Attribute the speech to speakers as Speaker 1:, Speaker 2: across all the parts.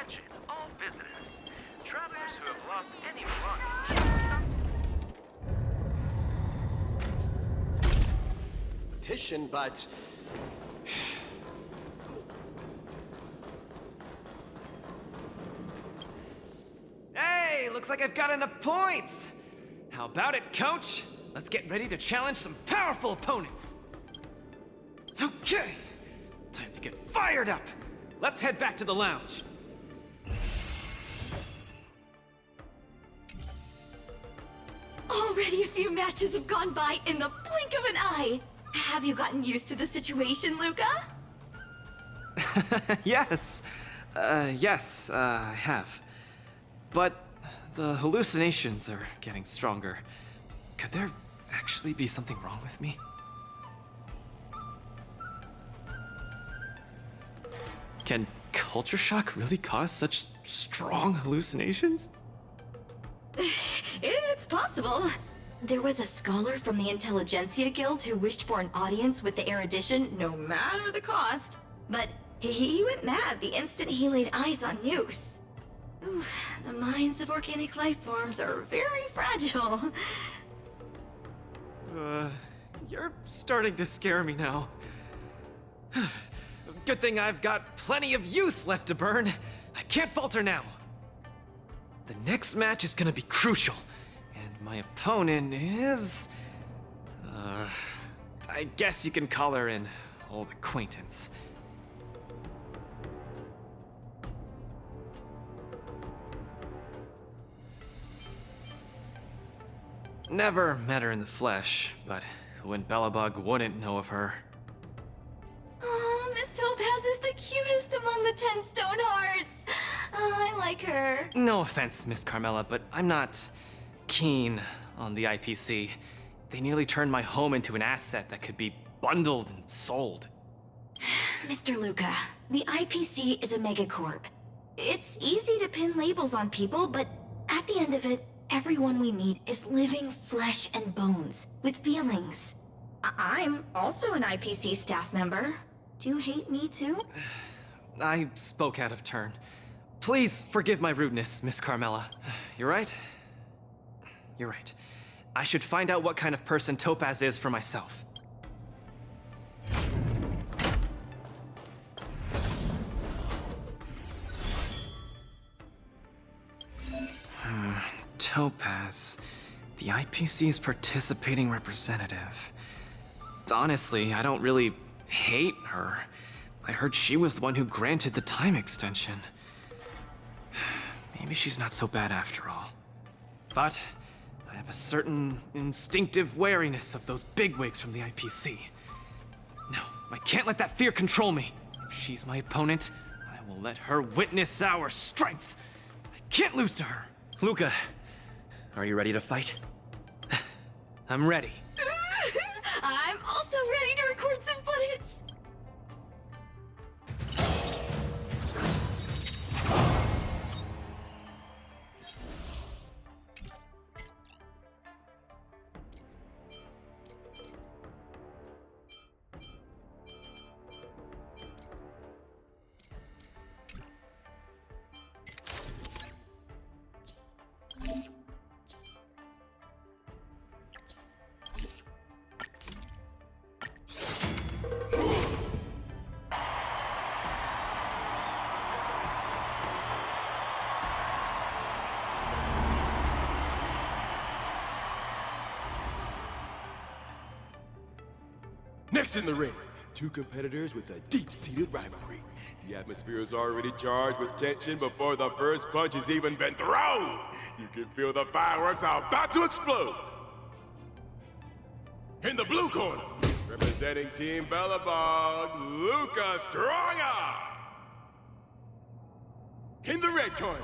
Speaker 1: Attention, all visitors. Travelers who have lost any belongings should stop.
Speaker 2: Petition, but...
Speaker 3: Hey, looks like I've got enough points! How about it, coach? Let's get ready to challenge some powerful opponents! Okay, time to get fired up! Let's head back to the lounge.
Speaker 4: Already a few matches have gone by in the blink of an eye. Have you gotten used to the situation, Luca?
Speaker 3: Yes. Yes, I have. But the hallucinations are getting stronger. Could there actually be something wrong with me? Can culture shock really cause such strong hallucinations?
Speaker 4: It's possible. There was a scholar from the Intelligentsia Guild who wished for an audience with the erudition, no matter the cost. But he went mad the instant he laid eyes on Noose. Ooh, the minds of organic life forms are very fragile.
Speaker 3: You're starting to scare me now. Good thing I've got plenty of youth left to burn. I can't falter now. The next match is gonna be crucial, and my opponent is... I guess you can call her an old acquaintance. Never met her in the flesh, but who in Belobog wouldn't know of her?
Speaker 4: Oh, Miss Topaz is the cutest among the 10 stone hearts. Oh, I like her.
Speaker 3: No offense, Miss Carmela, but I'm not keen on the IPC. They nearly turned my home into an asset that could be bundled and sold.
Speaker 4: Mr. Luca, the IPC is a megacorp. It's easy to pin labels on people, but at the end of it, everyone we meet is living flesh and bones, with feelings. I'm also an IPC staff member. Do you hate me too?
Speaker 3: I spoke out of turn. Please forgive my rudeness, Miss Carmela. You're right. You're right. I should find out what kind of person Topaz is for myself. Topaz, the IPC's participating representative. Honestly, I don't really hate her. I heard she was the one who granted the time extension. Maybe she's not so bad after all. But I have a certain instinctive wariness of those bigwigs from the IPC. No, I can't let that fear control me. If she's my opponent, I will let her witness our strength. I can't lose to her.
Speaker 5: Luca, are you ready to fight?
Speaker 3: I'm ready.
Speaker 4: I'm also ready to record some footage.
Speaker 6: Next in the ring, two competitors with a deep-seated rivalry. The atmosphere is already charged with tension before the first punch has even been thrown. You can feel the fireworks are about to explode. In the blue corner, representing Team Belobog, Luca Stronga. In the red corner,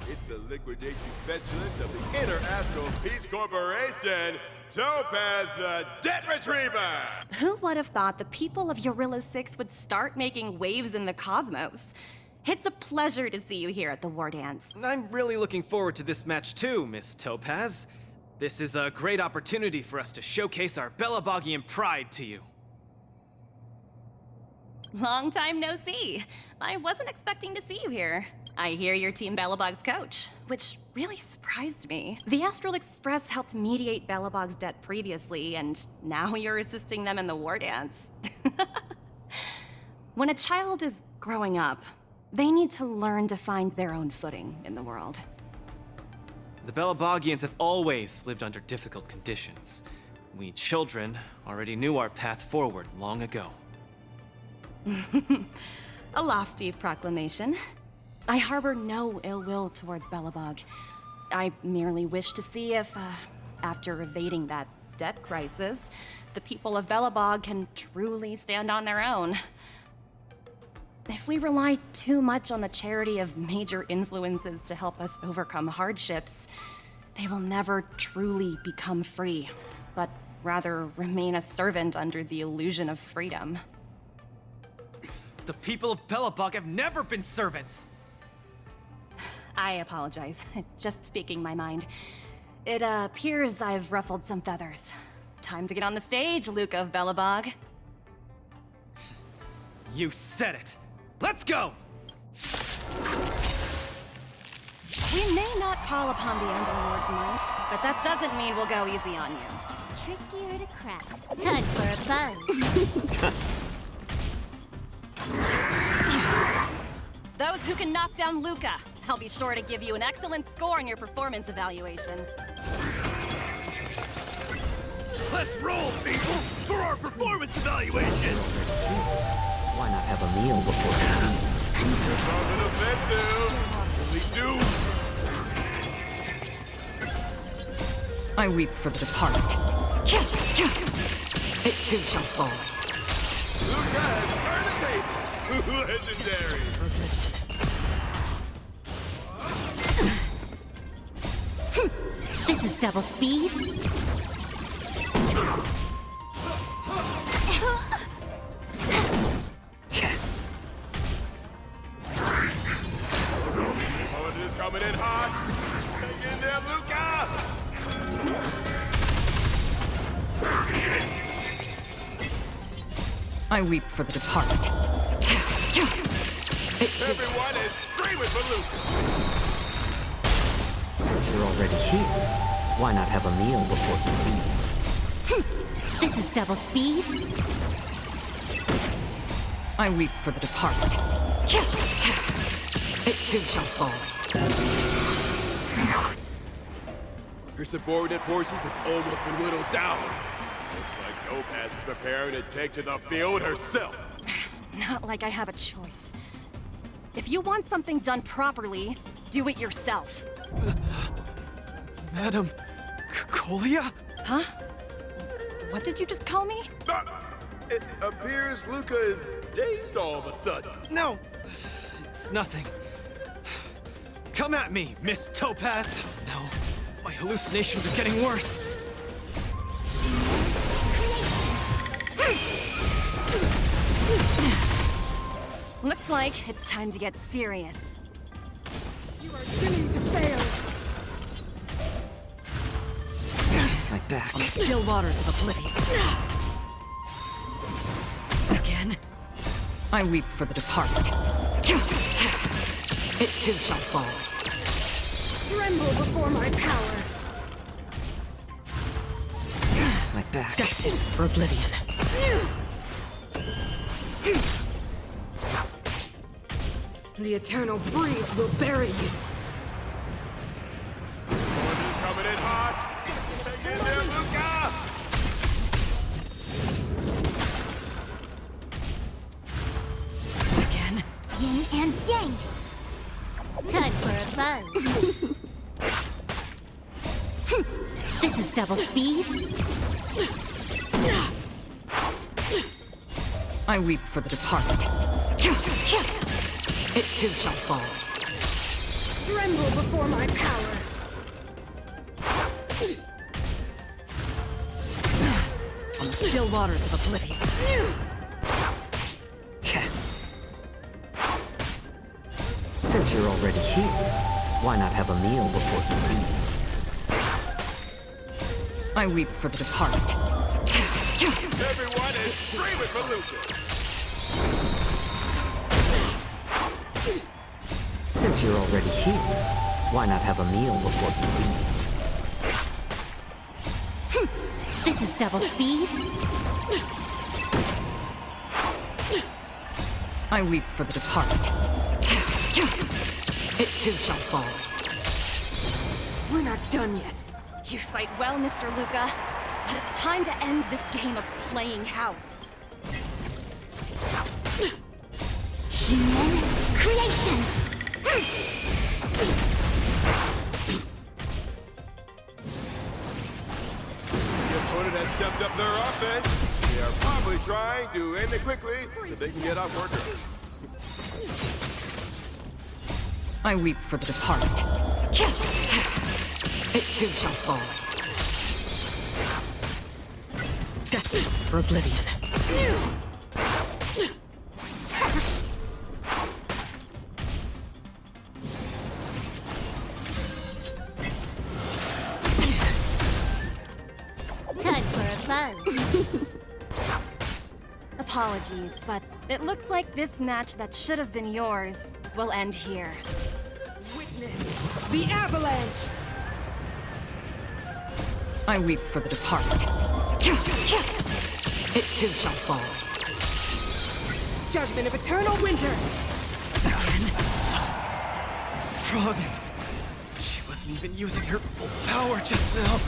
Speaker 6: it's the liquidation specialist of the Interastral Peace Corporation, Topaz the Debt Retriever!
Speaker 7: Who would have thought the people of Eurillo 6 would start making waves in the cosmos? It's a pleasure to see you here at the Wardance.
Speaker 3: I'm really looking forward to this match too, Miss Topaz. This is a great opportunity for us to showcase our Belobogian pride to you.
Speaker 7: Long time no see. I wasn't expecting to see you here. I hear you're Team Belobog's coach, which really surprised me. The Astral Express helped mediate Belobog's debt previously, and now you're assisting them in the war dance. When a child is growing up, they need to learn to find their own footing in the world.
Speaker 3: The Belobogians have always lived under difficult conditions. We children already knew our path forward long ago.
Speaker 7: A lofty proclamation. I harbor no ill will towards Belobog. I merely wish to see if, after evading that debt crisis, the people of Belobog can truly stand on their own. If we rely too much on the charity of major influences to help us overcome hardships, they will never truly become free, but rather remain a servant under the illusion of freedom.
Speaker 3: The people of Belobog have never been servants!
Speaker 7: I apologize. Just speaking my mind. It appears I've ruffled some feathers. Time to get on the stage, Luca of Belobog.
Speaker 3: You said it! Let's go!
Speaker 7: We may not call upon the Underlord's might, but that doesn't mean we'll go easy on you.
Speaker 2: Trickier to crack. Time for a buzz.
Speaker 7: Those who can knock down Luca, I'll be sure to give you an excellent score in your performance evaluation.
Speaker 1: Let's roll, people, for our performance evaluation!
Speaker 5: Why not have a meal before you leave?
Speaker 8: I weep for the departed. It too shall fall.
Speaker 6: Legendary!
Speaker 2: This is double speed.
Speaker 6: Is coming in hot! Hang in there, Luca!
Speaker 8: I weep for the departed. It too.
Speaker 6: Everyone is screaming for Luca!
Speaker 5: Since you're already here, why not have a meal before you leave?
Speaker 2: This is double speed.
Speaker 8: I weep for the departed. It too shall fall.
Speaker 6: Her subordinate forces have almost been whittled down. Looks like Topaz is preparing to take to the field herself.
Speaker 7: Not like I have a choice. If you want something done properly, do it yourself.
Speaker 3: Madam Colia?
Speaker 7: Huh? What did you just call me?
Speaker 6: It appears Luca is dazed all of a sudden.
Speaker 3: No, it's nothing. Come at me, Miss Topaz. No, my hallucinations are getting worse.
Speaker 7: Looks like it's time to get serious.
Speaker 5: Like that.
Speaker 8: On the still waters of oblivion. Again. I weep for the departed. It too shall fall.
Speaker 2: Tremble before my power.
Speaker 5: Like that.
Speaker 8: Destined for oblivion. The eternal breeze will bury you.
Speaker 6: Coming in hot. Hang in there, Luca!
Speaker 8: Again.
Speaker 2: Yin and yang. Time for a buzz. This is double speed.
Speaker 8: I weep for the departed. It too shall fall.
Speaker 2: Tremble before my power.
Speaker 8: On the still waters of oblivion.
Speaker 5: Since you're already here, why not have a meal before you leave?
Speaker 8: I weep for the departed.
Speaker 6: Everyone is screaming for Luca!
Speaker 5: Since you're already here, why not have a meal before you leave?
Speaker 2: This is double speed.
Speaker 8: I weep for the departed. It too shall fall. We're not done yet.
Speaker 7: You fight well, Mr. Luca, but it's time to end this game of playing house.
Speaker 2: Human creations.
Speaker 6: The opponent has stepped up their offense. They are probably trying to end it quickly so they can get off work early.
Speaker 8: I weep for the departed. It too shall fall. Destined for oblivion.
Speaker 2: Time for a buzz.
Speaker 7: Apologies, but it looks like this match that should have been yours will end here.
Speaker 8: Witness the avalanche! I weep for the departed. It too shall fall. Judgment of eternal winter!
Speaker 3: Strong. She wasn't even using her full power just now.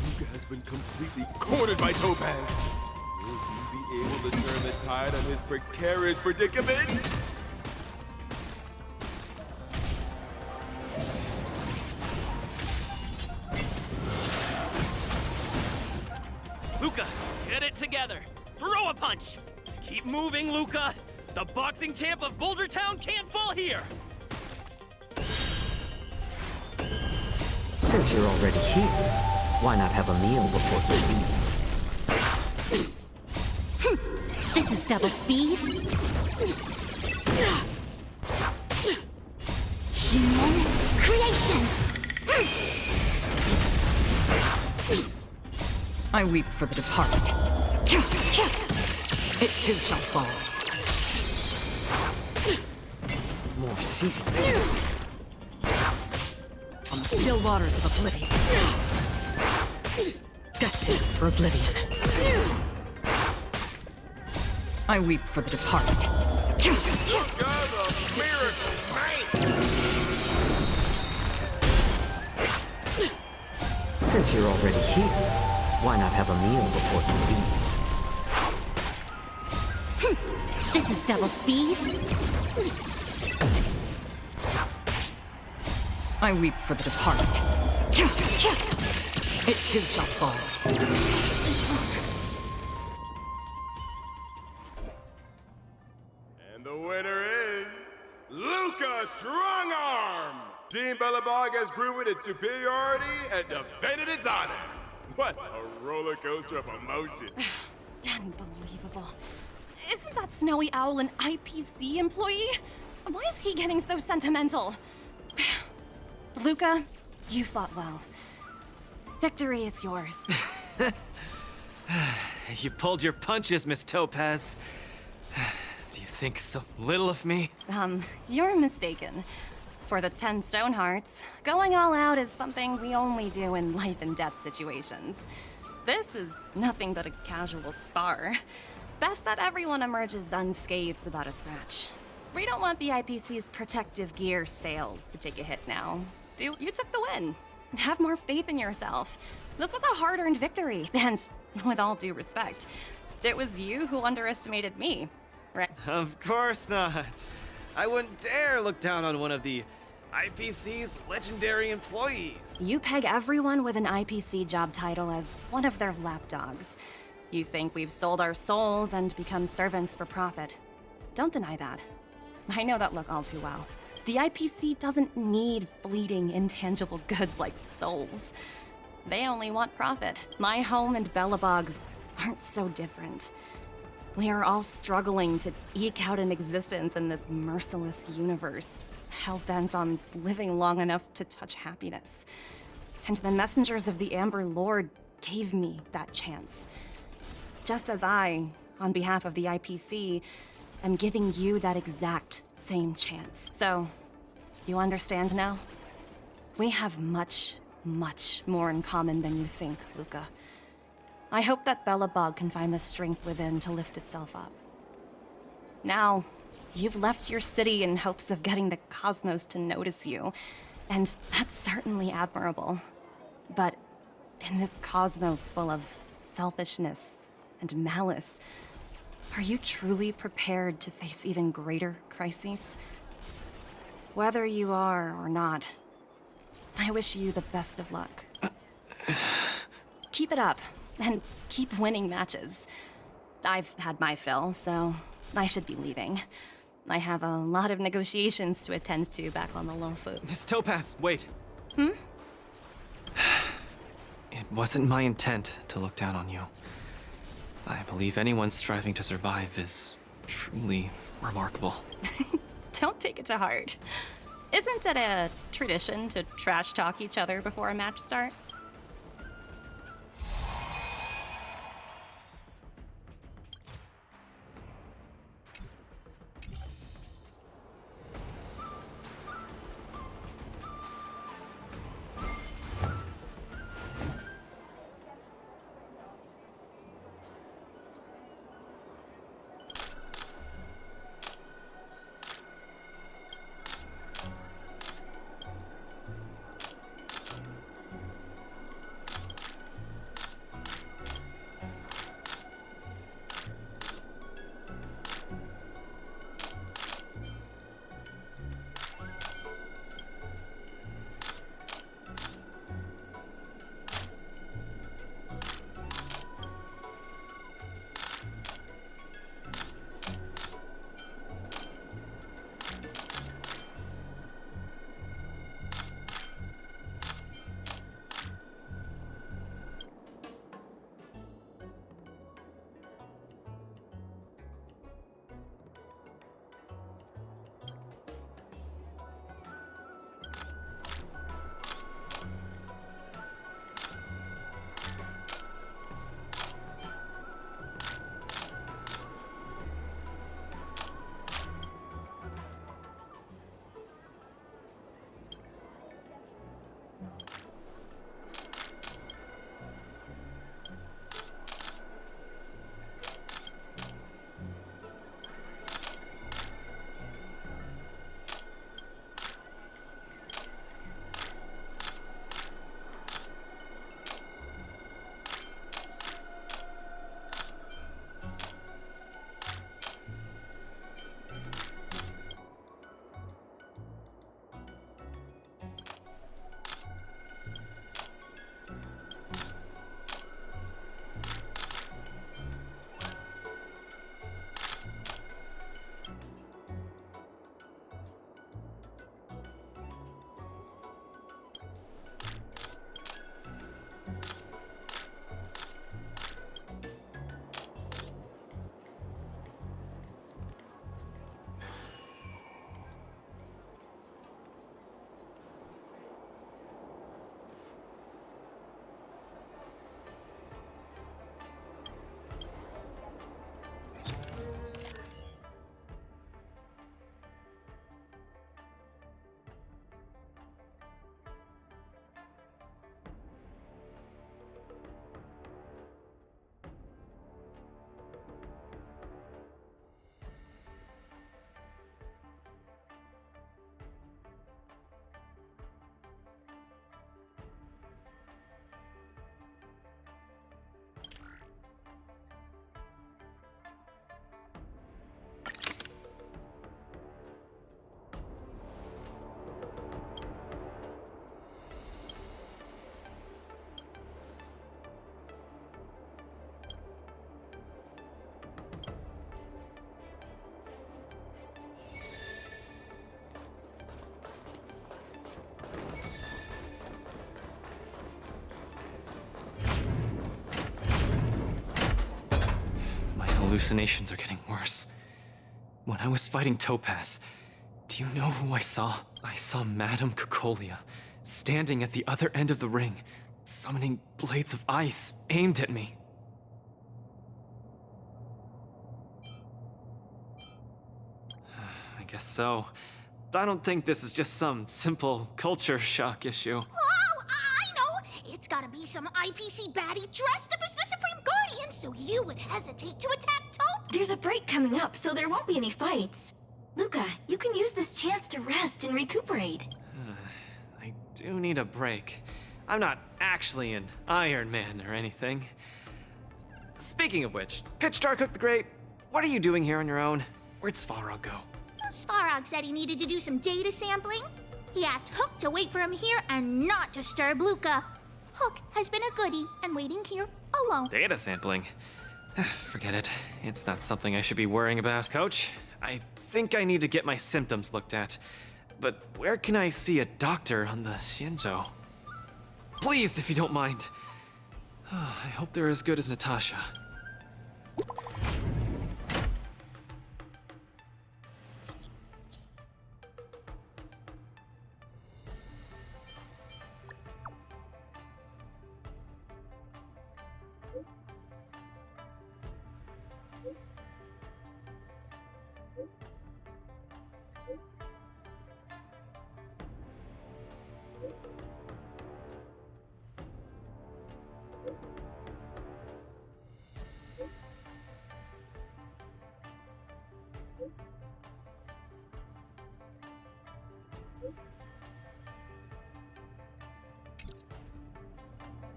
Speaker 6: Luca has been completely cornered by Topaz. Will he be able to turn the tide on his precarious predicament?
Speaker 1: Luca, get it together. Throw a punch. Keep moving, Luca. The boxing champ of Boulder Town can't fall here.
Speaker 5: Since you're already here, why not have a meal before you leave?
Speaker 2: This is double speed. Human creations.
Speaker 8: I weep for the departed. It too shall fall.
Speaker 5: More seasoning.
Speaker 8: On the still waters of oblivion. Destined for oblivion. I weep for the departed.
Speaker 6: Luca's a miracle, man!
Speaker 5: Since you're already here, why not have a meal before you leave?
Speaker 2: This is double speed.
Speaker 8: I weep for the departed. It too shall fall.
Speaker 6: And the winner is Luca Strongarm! Team Belobog has proven its superiority and defended its honor. What a roller coaster of emotion.
Speaker 7: Unbelievable. Isn't that Snowy Owl an IPC employee? Why is he getting so sentimental? Luca, you fought well. Victory is yours.
Speaker 3: You pulled your punches, Miss Topaz. Do you think so little of me?
Speaker 7: You're mistaken. For the 10 Stonehearts, going all out is something we only do in life and death situations. This is nothing but a casual spar. Best that everyone emerges unscathed without a scratch. We don't want the IPC's protective gear sales to take a hit now. You took the win. Have more faith in yourself. This was a hard-earned victory, and with all due respect, it was you who underestimated me, right?
Speaker 3: Of course not. I wouldn't dare look down on one of the IPC's legendary employees.
Speaker 7: You peg everyone with an IPC job title as one of their lapdogs. You think we've sold our souls and become servants for profit. Don't deny that. I know that look all too well. The IPC doesn't need fleeting, intangible goods like souls. They only want profit. My home and Belobog aren't so different. We are all struggling to eke out an existence in this merciless universe, hell-bent on living long enough to touch happiness. And the messengers of the Amber Lord gave me that chance. Just as I, on behalf of the IPC, am giving you that exact same chance. So, you understand now? We have much, much more in common than you think, Luca. I hope that Belobog can find the strength within to lift itself up. Now, you've left your city in hopes of getting the cosmos to notice you, and that's certainly admirable. But in this cosmos full of selfishness and malice, are you truly prepared to face even greater crises? Whether you are or not, I wish you the best of luck. Keep it up, and keep winning matches. I've had my fill, so I should be leaving. I have a lot of negotiations to attend to back on the Lawfoot.
Speaker 3: Miss Topaz, wait.
Speaker 7: Hmm?
Speaker 3: It wasn't my intent to look down on you. I believe anyone striving to survive is truly remarkable.
Speaker 7: Don't take it to heart. Isn't it a tradition to trash talk each other before a match starts?
Speaker 3: Hallucinations are getting worse. When I was fighting Topaz, do you know who I saw? I saw Madame Cocolia standing at the other end of the ring, summoning blades of ice aimed at me. I guess so. I don't think this is just some simple culture shock issue.
Speaker 2: Oh, I know! It's gotta be some IPC baddie dressed up as the Supreme Guardian, so you would hesitate to attack Taupe!
Speaker 4: There's a break coming up, so there won't be any fights. Luca, you can use this chance to rest and recuperate.
Speaker 3: I do need a break. I'm not actually an Iron Man or anything. Speaking of which, Pitch Darkhook the Great, what are you doing here on your own? Where'd Svarog go?
Speaker 2: Svarog said he needed to do some data sampling. He asked Hook to wait for him here and not disturb Luca. Hook has been a goodie and waiting here alone.
Speaker 3: Data sampling? Forget it. It's not something I should be worrying about. Coach, I think I need to get my symptoms looked at. But where can I see a doctor on the Xianzhou? Please, if you don't mind. I hope they're as good as Natasha.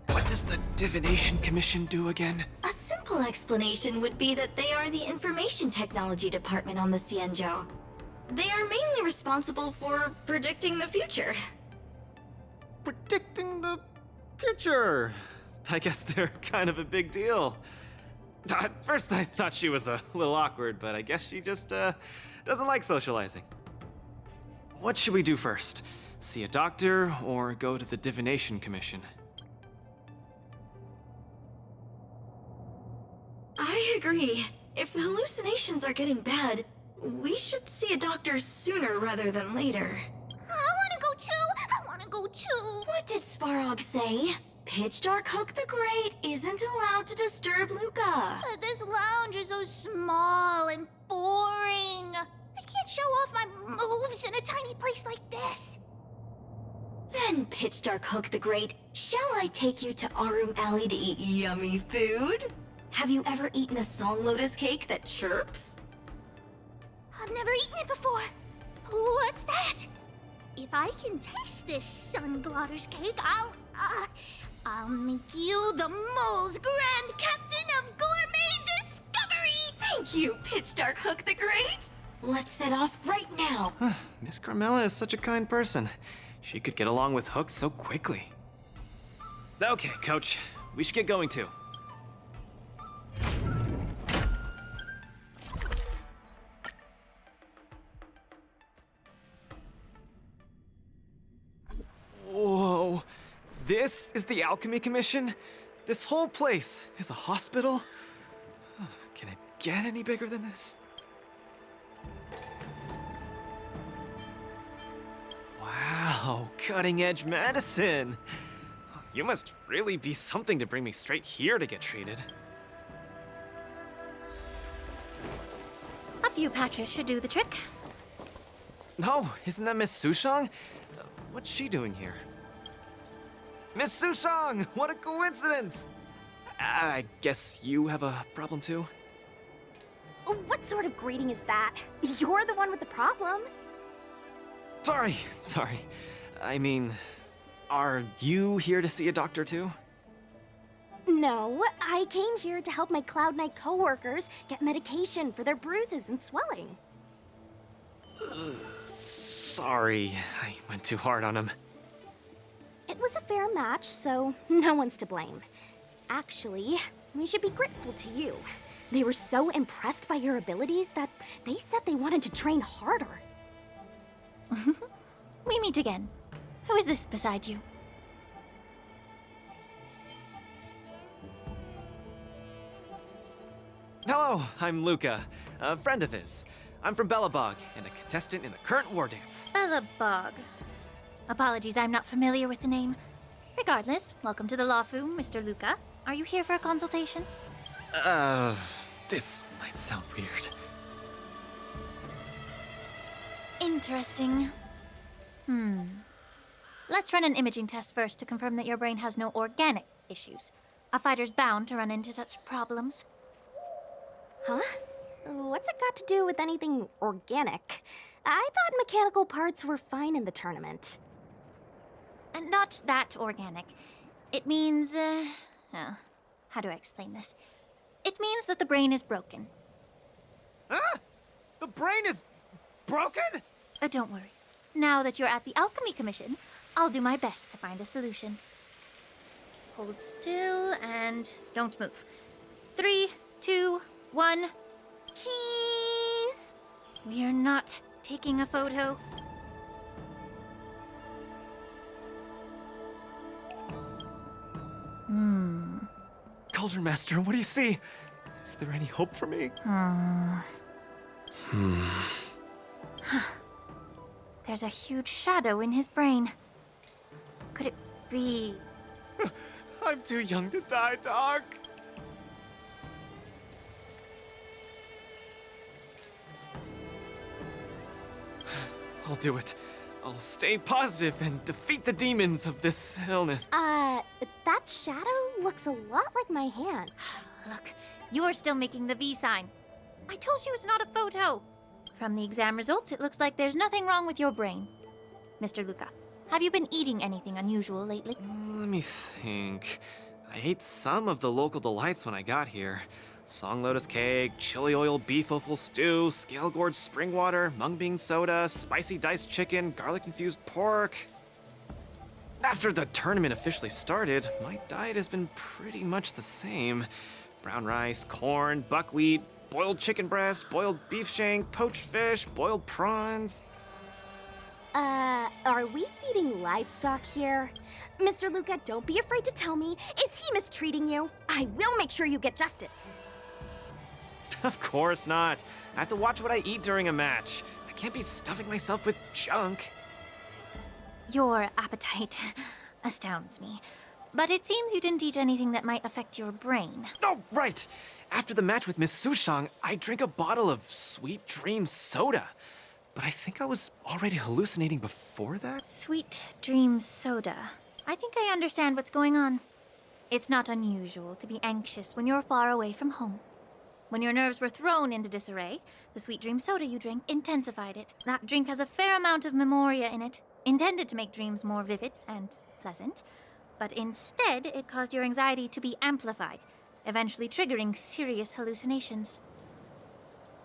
Speaker 3: What does the Divination Commission do again?
Speaker 4: A simple explanation would be that they are the Information Technology Department on the Xianzhou. They are mainly responsible for predicting the future.
Speaker 3: Predicting the future. I guess they're kind of a big deal. At first I thought she was a little awkward, but I guess she just doesn't like socializing. What should we do first? See a doctor or go to the Divination Commission?
Speaker 4: I agree. If the hallucinations are getting bad, we should see a doctor sooner rather than later.
Speaker 2: I wanna go too!
Speaker 4: What did Svarog say? Pitch Darkhook the Great isn't allowed to disturb Luca.
Speaker 2: But this lounge is so small and boring. I can't show off my moves in a tiny place like this.
Speaker 4: Then, Pitch Darkhook the Great, shall I take you to Arum Alley to eat yummy food? Have you ever eaten a song lotus cake that chirps?
Speaker 2: I've never eaten it before. What's that? If I can taste this sun glotter's cake, I'll make you the mole's grand captain of gourmet discovery!
Speaker 4: Thank you, Pitch Darkhook the Great! Let's set off right now.
Speaker 3: Miss Carmela is such a kind person. She could get along with Hook so quickly. Okay, Coach. We should get going too. Whoa. This is the Alchemy Commission? This whole place is a hospital? Can it get any bigger than this? Wow, cutting-edge medicine. You must really be something to bring me straight here to get treated.
Speaker 2: A few patches should do the trick.
Speaker 3: No, isn't that Miss Sushang? What's she doing here? Miss Sushang! What a coincidence! I guess you have a problem too?
Speaker 7: What sort of greeting is that? You're the one with the problem.
Speaker 3: Sorry. I mean, are you here to see a doctor too?
Speaker 7: No, I came here to help my Cloud Knight coworkers get medication for their bruises and swelling.
Speaker 3: Sorry, I went too hard on him.
Speaker 7: It was a fair match, so no one's to blame. Actually, we should be grateful to you. They were so impressed by your abilities that they said they wanted to train harder.
Speaker 2: We meet again. Who is this beside you?
Speaker 3: Hello, I'm Luca, a friend of his. I'm from Belobog, and a contestant in the current war dance.
Speaker 2: Bog. Apologies, I'm not familiar with the name. Regardless, welcome to the Lawfu, Mr. Luca. Are you here for a consultation?
Speaker 3: This might sound weird.
Speaker 2: Interesting. Let's run an imaging test first to confirm that your brain has no organic issues. A fighter's bound to run into such problems.
Speaker 9: Huh? What's it got to do with anything organic? I thought mechanical parts were fine in the tournament.
Speaker 2: Not that organic. It means, how do I explain this? It means that the brain is broken.
Speaker 3: Ah! The brain is broken?
Speaker 2: Don't worry. Now that you're at the Alchemy Commission, I'll do my best to find a solution. Hold still and don't move. 3, 2, 1.
Speaker 9: Cheese!
Speaker 2: We are not taking a photo.
Speaker 3: Cauldron Master, what do you see? Is there any hope for me?
Speaker 2: There's a huge shadow in his brain. Could it be...
Speaker 3: I'm too young to die, Doc. I'll do it. I'll stay positive and defeat the demons of this illness.
Speaker 9: That shadow looks a lot like my hand.
Speaker 2: Look, you're still making the V sign. I told you it's not a photo. From the exam results, it looks like there's nothing wrong with your brain. Mr. Luca, have you been eating anything unusual lately?
Speaker 3: Let me think. I ate some of the local delights when I got here. Song lotus cake, chili oil beef offal stew, scale gorge spring water, mung bean soda, spicy diced chicken, garlic infused pork. After the tournament officially started, my diet has been pretty much the same. Brown rice, corn, buckwheat, boiled chicken breast, boiled beef shank, poached fish, boiled prawns.
Speaker 9: Are we feeding livestock here? Mr. Luca, don't be afraid to tell me. Is he mistreating you? I will make sure you get justice.
Speaker 3: Of course not. I have to watch what I eat during a match. I can't be stuffing myself with junk.
Speaker 2: Your appetite astounds me. But it seems you didn't eat anything that might affect your brain.
Speaker 3: Oh, right! After the match with Miss Sushang, I drank a bottle of Sweet Dream soda. But I think I was already hallucinating before that?
Speaker 2: Sweet Dream Soda. I think I understand what's going on. It's not unusual to be anxious when you're far away from home. When your nerves were thrown into disarray, the Sweet Dream Soda you drank intensified it. That drink has a fair amount of memoria in it, intended to make dreams more vivid and pleasant. But instead, it caused your anxiety to be amplified, eventually triggering serious hallucinations.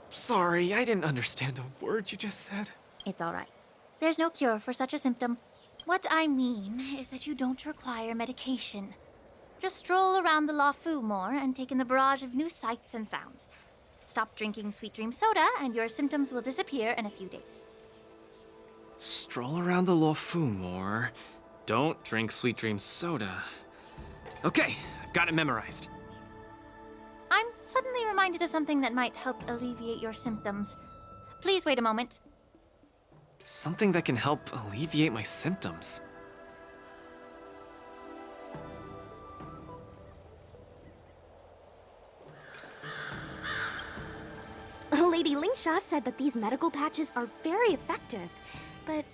Speaker 3: Sorry, I didn't understand a word you just said.
Speaker 2: It's all right. There's no cure for such a symptom. What I mean is that you don't require medication. Just stroll around the La Fu more and take in the barrage of new sights and sounds. Stop drinking Sweet Dream Soda and your symptoms will disappear in a few days.
Speaker 3: Stroll around the Lo Fu more. Don't drink Sweet Dream soda. Okay, I've got it memorized.
Speaker 2: I'm suddenly reminded of something that might help alleviate your symptoms. Please wait a moment.
Speaker 3: Something that can help alleviate my symptoms.
Speaker 9: Lady Lingsha said that these medical patches are very effective, but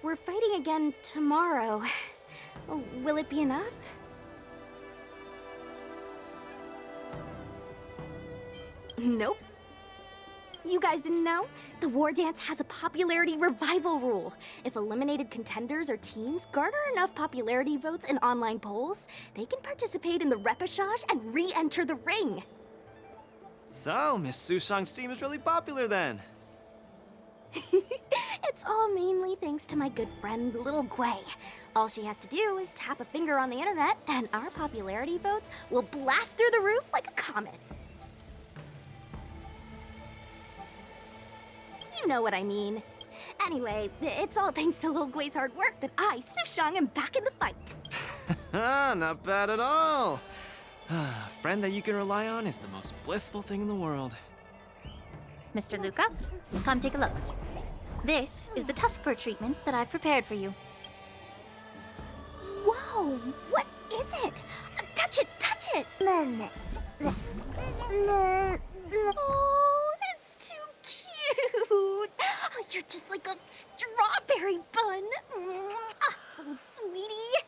Speaker 9: we're fighting again tomorrow. Will it be enough? Nope. You guys didn't know? The War Dance has a popularity revival rule. If eliminated contenders or teams garner enough popularity votes in online polls, they can participate in the repechage and re-enter the ring.
Speaker 3: So, Miss Sushang's team is really popular then.
Speaker 9: It's all mainly thanks to my good friend, Little Gwei. All she has to do is tap a finger on the internet, and our popularity votes will blast through the roof like a comet. You know what I mean. Anyway, it's all thanks to Lil Gwei's hard work that I, Sushang, am back in the fight.
Speaker 3: Not bad at all. A friend that you can rely on is the most blissful thing in the world.
Speaker 2: Mr. Luca, come take a look. This is the tusk burr treatment that I've prepared for you.
Speaker 9: Whoa, what is it? Touch it, touch it! Oh, it's too cute! Oh, you're just like a strawberry bun. Little sweetie.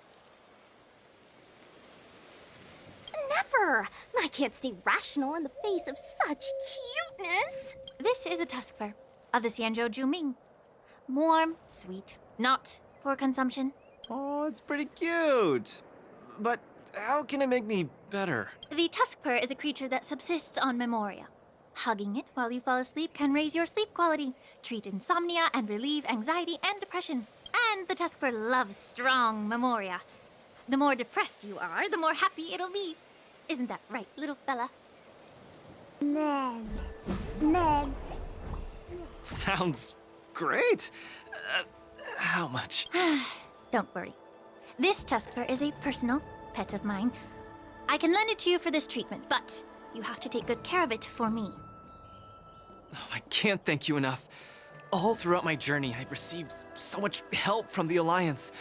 Speaker 9: Never! I can't stay rational in the face of such cuteness.
Speaker 2: This is a tuskfur of the Xianzhou Juming. Warm, sweet, not for consumption.
Speaker 3: Oh, it's pretty cute. But how can it make me better?
Speaker 2: The tuskfur is a creature that subsists on memoria. Hugging it while you fall asleep can raise your sleep quality, treat insomnia, and relieve anxiety and depression. And the tuskfur loves strong memoria. The more depressed you are, the more happy it'll be. Isn't that right, little fella?
Speaker 3: Sounds great. How much?
Speaker 2: Don't worry. This tuskfur is a personal pet of mine. I can lend it to you for this treatment, but you have to take good care of it for me.
Speaker 3: Oh, I can't thank you enough. All throughout my journey, I've received so much help from the Alliance.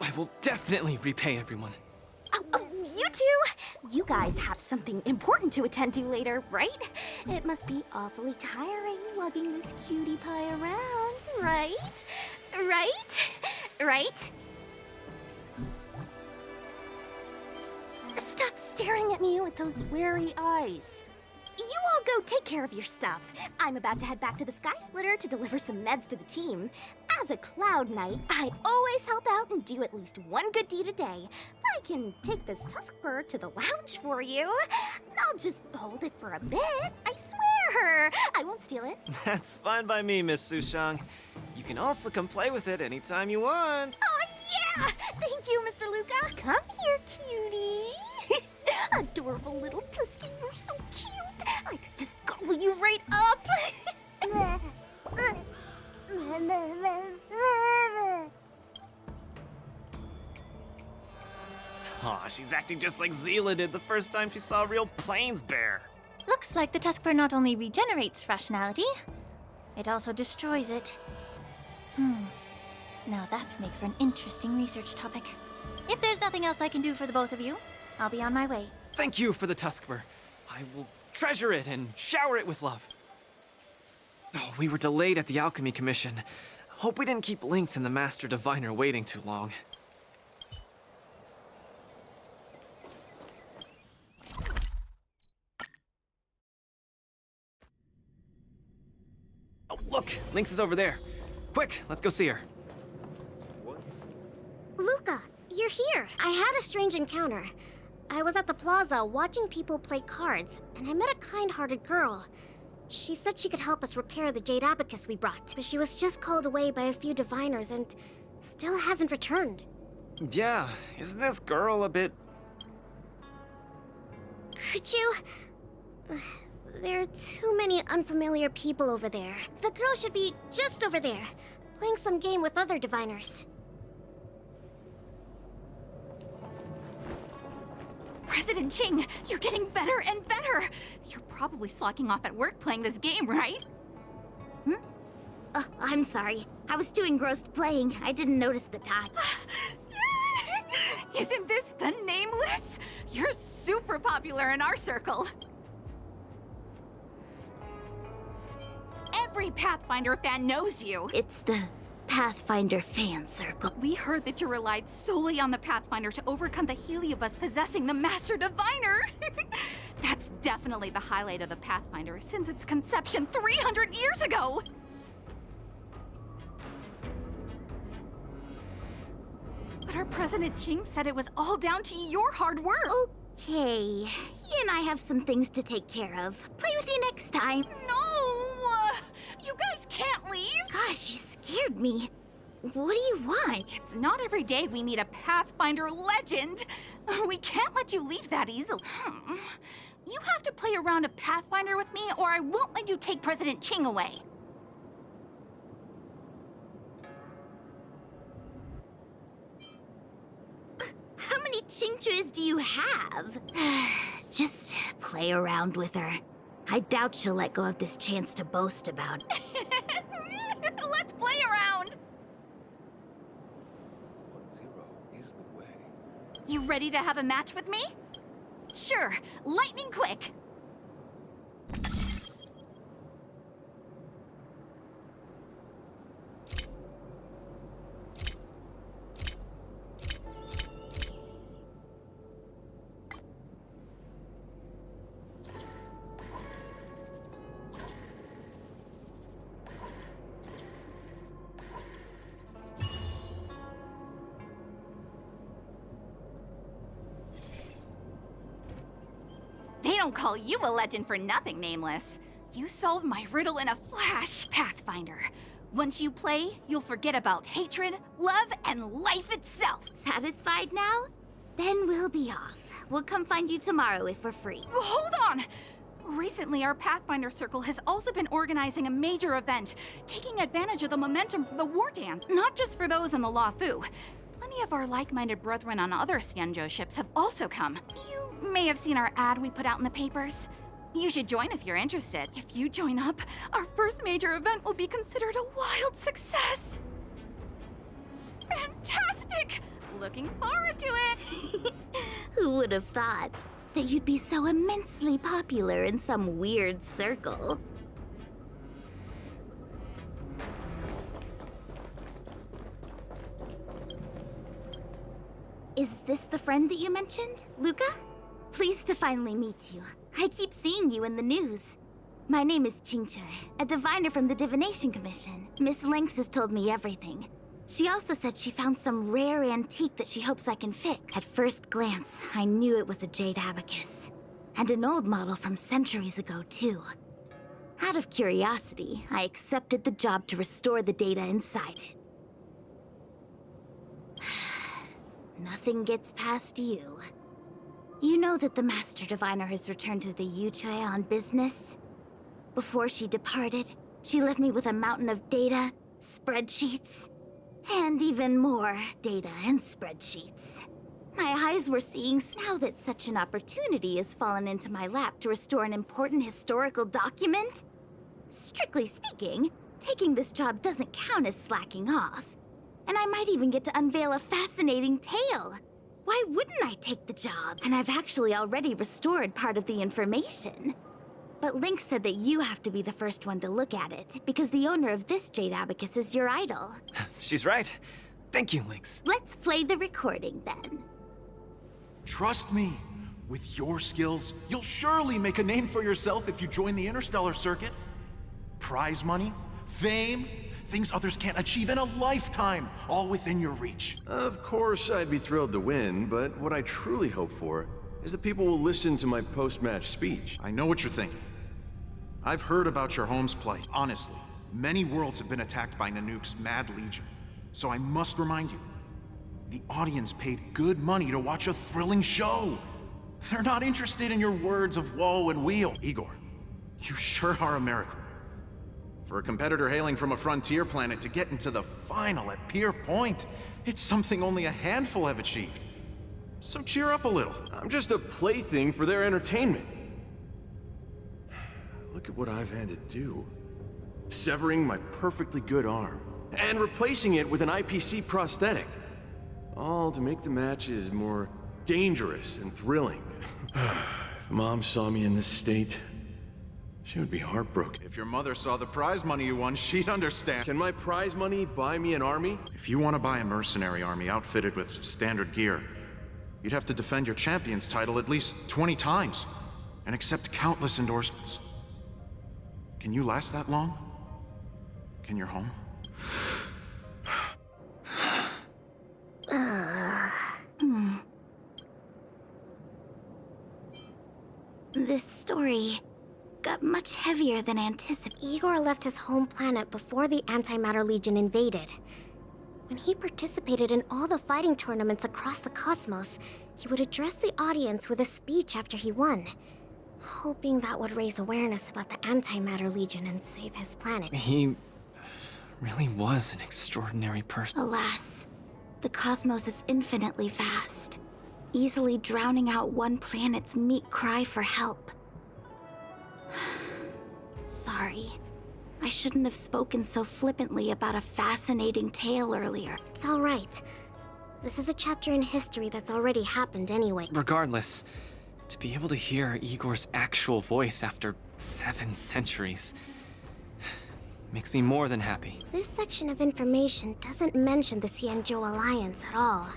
Speaker 3: I will definitely repay everyone.
Speaker 9: Oh, you two! You guys have something important to attend to later, right? It must be awfully tiring lugging this cutie pie around, right? Right? Stop staring at me with those wary eyes. You all go take care of your stuff. I'm about to head back to the Sky Splitter to deliver some meds to the team. As a Cloud Knight, I always help out and do at least one good deed a day. I can take this tuskfur to the lounge for you. I'll just hold it for a bit, I swear. I won't steal it.
Speaker 3: That's fine by me, Miss Sushang. You can also come play with it anytime you want.
Speaker 9: Oh, yeah! Thank you, Mr. Luca. Come here, cutie. Adorable little Tusky, you're so cute. I could just gobble you right up.
Speaker 3: Aw, she's acting just like Zila did the first time she saw a real plains bear.
Speaker 2: Looks like the tuskfur not only regenerates rationality, it also destroys it. Now that'd make for an interesting research topic. If there's nothing else I can do for the both of you, I'll be on my way.
Speaker 3: Thank you for the tuskfur. I will treasure it and shower it with love. Oh, we were delayed at the Alchemy Commission. Hope we didn't keep Lynx and the Master Diviner waiting too long. Oh, look! Lynx is over there. Quick, let's go see her.
Speaker 9: Luca, you're here. I had a strange encounter. I was at the plaza watching people play cards, and I met a kind-hearted girl. She said she could help us repair the Jade Abacus we brought, but she was just called away by a few diviners and still hasn't returned.
Speaker 3: Yeah, isn't this girl a bit...
Speaker 9: Could you... There are too many unfamiliar people over there. The girl should be just over there, playing some game with other diviners.
Speaker 10: President Ching, you're getting better and better! You're probably slacking off at work playing this game, right?
Speaker 9: I'm sorry. I was too engrossed playing. I didn't notice the time.
Speaker 10: Isn't this the Nameless? You're super popular in our circle. Every Pathfinder fan knows you.
Speaker 9: It's the Pathfinder fan circle.
Speaker 10: We heard that you relied solely on the Pathfinder to overcome the Heliobus possessing the Master Diviner. That's definitely the highlight of the Pathfinder since its conception 300 years ago. But our President Ching said it was all down to your hard work.
Speaker 9: Okay, he and I have some things to take care of. Play with you next time.
Speaker 10: No! You guys can't leave!
Speaker 9: Gosh, you scared me. What do you want?
Speaker 10: It's not every day we meet a Pathfinder legend. We can't let you leave that easily. You have to play a round of Pathfinder with me, or I won't let you take President Ching away.
Speaker 9: How many Chingchuas do you have? Just play around with her. I doubt she'll let go of this chance to boast about.
Speaker 10: Let's play around!
Speaker 6: 1-0 is the way.
Speaker 10: You ready to have a match with me? Sure, lightning quick. don't call you a legend for nothing, Nameless. You solved my riddle in a flash, Pathfinder. Once you play, you'll forget about hatred, love, and life itself.
Speaker 9: Satisfied now? Then we'll be off. We'll come find you tomorrow if we're free.
Speaker 10: Hold on! Recently, our Pathfinder Circle has also been organizing a major event, taking advantage of the momentum from the War Dance, not just for those in the La Fu. Plenty of our like-minded brethren on other Xianzhou ships have also come. You may have seen our ad we put out in the papers. You should join if you're interested. If you join up, our first major event will be considered a wild success. Fantastic! Looking forward to it!
Speaker 9: Who would have thought that you'd be so immensely popular in some weird circle? Is this the friend that you mentioned, Luca? Pleased to finally meet you. I keep seeing you in the news. My name is Qingche, a diviner from the Divination Commission. Miss Lynx has told me everything. She also said she found some rare antique that she hopes I can fix. At first glance, I knew it was a jade abacus. And an old model from centuries ago, too. Out of curiosity, I accepted the job to restore the data inside it. Nothing gets past you. You know that the Master Diviner has returned to the Yuchui on business? Before she departed, she left me with a mountain of data, spreadsheets, and even more data and spreadsheets. My eyes were seeing now that such an opportunity has fallen into my lap to restore an important historical document. Strictly speaking, taking this job doesn't count as slacking off. And I might even get to unveil a fascinating tale. Why wouldn't I take the job? And I've actually already restored part of the information. But Lynx said that you have to be the first one to look at it, because the owner of this jade abacus is your idol.
Speaker 3: She's right. Thank you, Lynx.
Speaker 9: Let's play the recording then.
Speaker 11: Trust me, with your skills, you'll surely make a name for yourself if you join the Interstellar Circuit. Prize money, fame, things others can't achieve in a lifetime, all within your reach.
Speaker 6: Of course, I'd be thrilled to win, but what I truly hope for is that people will listen to my post-match speech.
Speaker 11: I know what you're thinking. I've heard about your home's plight. Honestly, many worlds have been attacked by Nanook's Mad Legion. So I must remind you, the audience paid good money to watch a thrilling show. They're not interested in your words of woe and weal. Igor, you sure are a miracle. For a competitor hailing from a frontier planet to get into the final at Pier Point, it's something only a handful have achieved. So cheer up a little.
Speaker 6: I'm just a plaything for their entertainment. Look at what I've had to do. Severing my perfectly good arm, and replacing it with an IPC prosthetic. All to make the matches more dangerous and thrilling. If Mom saw me in this state, she would be heartbroken.
Speaker 11: If your mother saw the prize money you won, she'd understand.
Speaker 6: Can my prize money buy me an army?
Speaker 11: If you want to buy a mercenary army outfitted with standard gear, you'd have to defend your champion's title at least 20 times, and accept countless endorsements. Can you last that long? Can your home?
Speaker 9: This story got much heavier than anticipated.
Speaker 2: Igor left his home planet before the Antimatter Legion invaded. When he participated in all the fighting tournaments across the cosmos, he would address the audience with a speech after he won, hoping that would raise awareness about the Antimatter Legion and save his planet.
Speaker 3: He really was an extraordinary person.
Speaker 9: Alas, the cosmos is infinitely vast, easily drowning out one planet's meek cry for help. Sorry. I shouldn't have spoken so flippantly about a fascinating tale earlier.
Speaker 2: It's all right. This is a chapter in history that's already happened anyway.
Speaker 3: Regardless, to be able to hear Igor's actual voice after 7 centuries makes me more than happy.
Speaker 2: This section of information doesn't mention the Xianzhou Alliance at all.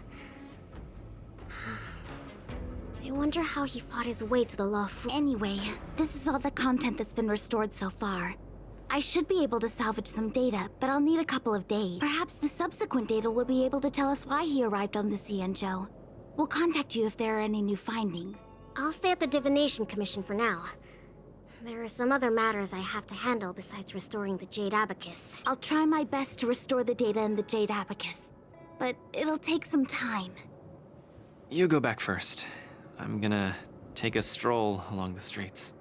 Speaker 2: I wonder how he fought his way to the Law Fu.
Speaker 9: Anyway, this is all the content that's been restored so far. I should be able to salvage some data, but I'll need a couple of days. Perhaps the subsequent data will be able to tell us why he arrived on the Xianzhou. We'll contact you if there are any new findings. I'll stay at the Divination Commission for now. There are some other matters I have to handle besides restoring the Jade Abacus. I'll try my best to restore the data in the Jade Abacus, but it'll take some time.
Speaker 3: You go back first. I'm gonna take a stroll along the streets.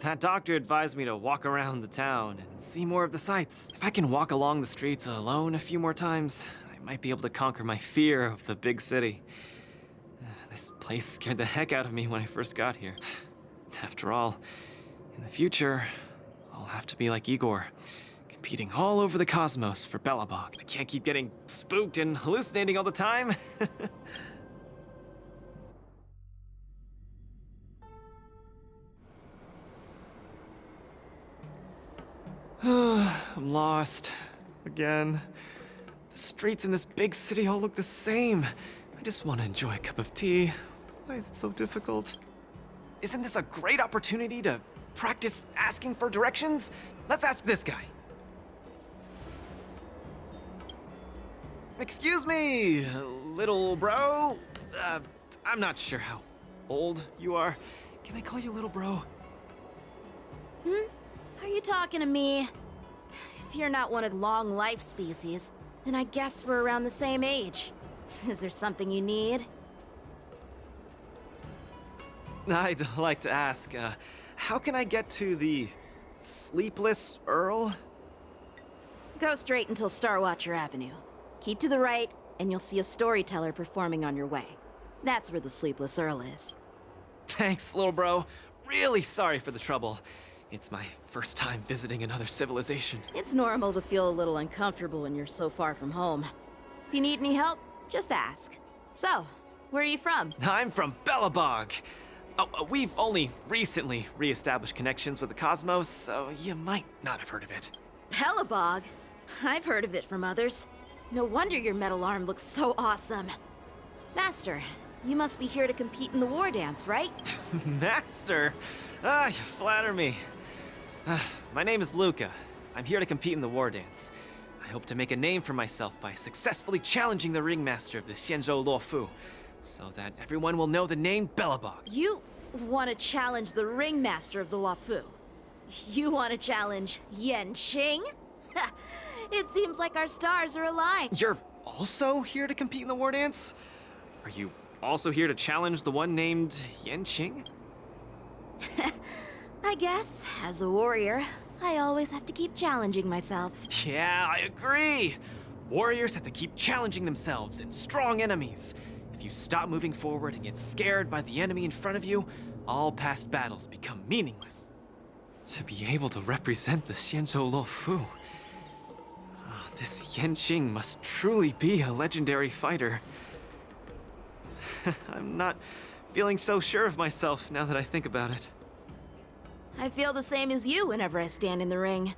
Speaker 3: That doctor advised me to walk around the town and see more of the sights. If I can walk along the streets alone a few more times, I might be able to conquer my fear of the big city. This place scared the heck out of me when I first got here. After all, in the future, I'll have to be like Igor, competing all over the cosmos for Belobog. I can't keep getting spooked and hallucinating all the time. I'm lost. Again. The streets in this big city all look the same. I just want to enjoy a cup of tea. Why is it so difficult? Isn't this a great opportunity to practice asking for directions? Let's ask this guy. Excuse me, little bro? I'm not sure how old you are. Can I call you little bro?
Speaker 12: Are you talking to me? If you're not one of the long life species, then I guess we're around the same age. Is there something you need?
Speaker 3: I'd like to ask, how can I get to the Sleepless Earl?
Speaker 12: Go straight until Starwatcher Avenue. Keep to the right, and you'll see a storyteller performing on your way. That's where the Sleepless Earl is.
Speaker 3: Thanks, little bro. Really sorry for the trouble. It's my first time visiting another civilization.
Speaker 12: It's normal to feel a little uncomfortable when you're so far from home. If you need any help, just ask. So, where are you from?
Speaker 3: I'm from Belobog. Oh, we've only recently re-established connections with the cosmos, so you might not have heard of it.
Speaker 12: Belobog? I've heard of it from others. No wonder your metal arm looks so awesome. Master, you must be here to compete in the war dance, right?
Speaker 3: Master? You flatter me. My name is Luca. I'm here to compete in the war dance. I hope to make a name for myself by successfully challenging the ringmaster of the Xianzhou Luofu, so that everyone will know the name Belobog.
Speaker 12: You want to challenge the ringmaster of the Luofu? You want to challenge Yanqing? It seems like our stars are aligned.
Speaker 3: You're also here to compete in the war dance? Are you also here to challenge the one named Yanqing?
Speaker 12: I guess, as a warrior, I always have to keep challenging myself.
Speaker 3: Yeah, I agree! Warriors have to keep challenging themselves and strong enemies. If you stop moving forward and get scared by the enemy in front of you, all past battles become meaningless. To be able to represent the Xianzhou Luofu, this Yanqing must truly be a legendary fighter. I'm not feeling so sure of myself now that I think about it.
Speaker 12: I feel the same as you whenever I stand in the ring.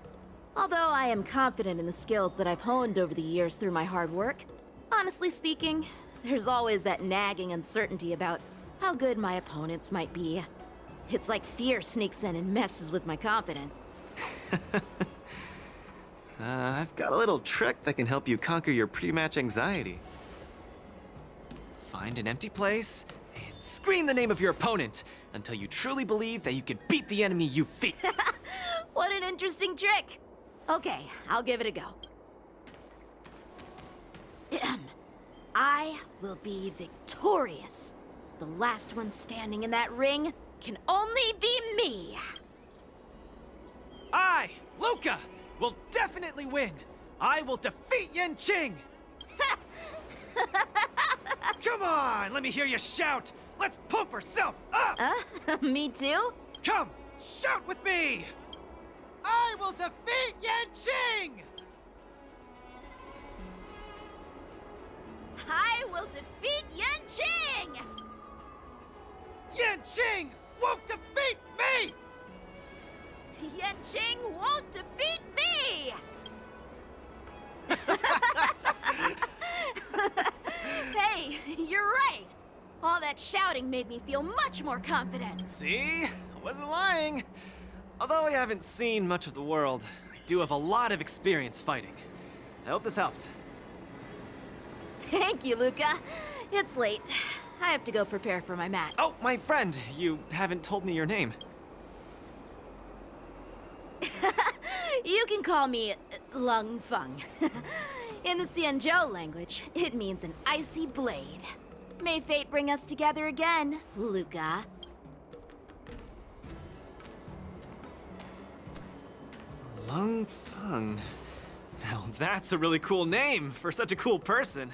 Speaker 12: Although I am confident in the skills that I've honed over the years through my hard work, honestly speaking, there's always that nagging uncertainty about how good my opponents might be. It's like fear sneaks in and messes with my confidence.
Speaker 3: I've got a little trick that can help you conquer your pre-match anxiety. Find an empty place and scream the name of your opponent until you truly believe that you can beat the enemy you fear.
Speaker 12: What an interesting trick! Okay, I'll give it a go. I will be victorious. The last one standing in that ring can only be me.
Speaker 3: I, Luca, will definitely win. I will defeat Yanqing. Come on, let me hear you shout. Let's pump ourselves up.
Speaker 12: Me too?
Speaker 3: Come, shout with me. I will defeat Yanqing.
Speaker 12: I will defeat Yanqing!
Speaker 3: Yanqing won't defeat me!
Speaker 12: Yanqing won't defeat me! Hey, you're right! All that shouting made me feel much more confident.
Speaker 3: See? I wasn't lying. Although I haven't seen much of the world, I do have a lot of experience fighting. I hope this helps.
Speaker 12: Thank you, Luca. It's late. I have to go prepare for my match.
Speaker 3: Oh, my friend, you haven't told me your name.
Speaker 12: You can call me Lung Feng. In the Xianzhou language, it means an icy blade. May fate bring us together again, Luca.
Speaker 3: Lung Feng. Now that's a really cool name for such a cool person.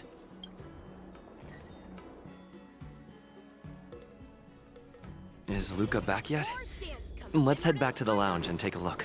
Speaker 13: Is Luca back yet? Let's head back to the lounge and take a look.